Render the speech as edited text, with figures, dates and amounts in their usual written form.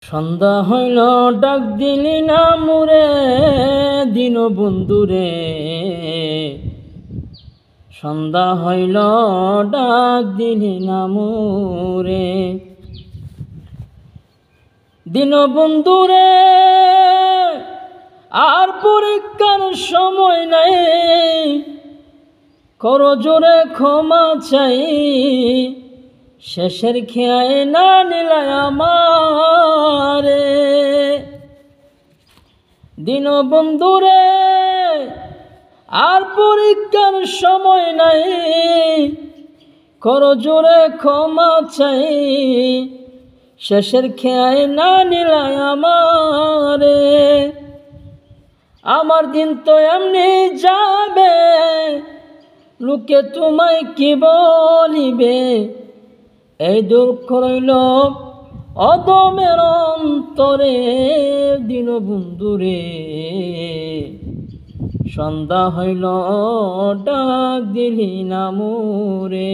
সন্ধ্যা হইল ডাক দিলি না মুরে দিন বন্ধুরে। সন্ধ্যা হইল ডাক দিলি না মুরে দিন বন্ধুরে। আর পরীক্ষার সময় নাই, করো জোরে ক্ষমা চাই। শেষের খেয়ায় না নিলায় আমারে দিন বন্ধুরে। আর পরীক্ষার সময় নাই, করো জোরে ক্ষমা চাই। শেষের খেয়ায় না নিলায় আমারে। আমার দিন তো এমনি যাবে, লোকে তোমায় কি বলিবে। এই দুঃখ রইল অদমের অন্তরে দিন বন্ধুরে। সন্ধ্যা হইল ডাক দিলি না মোরে।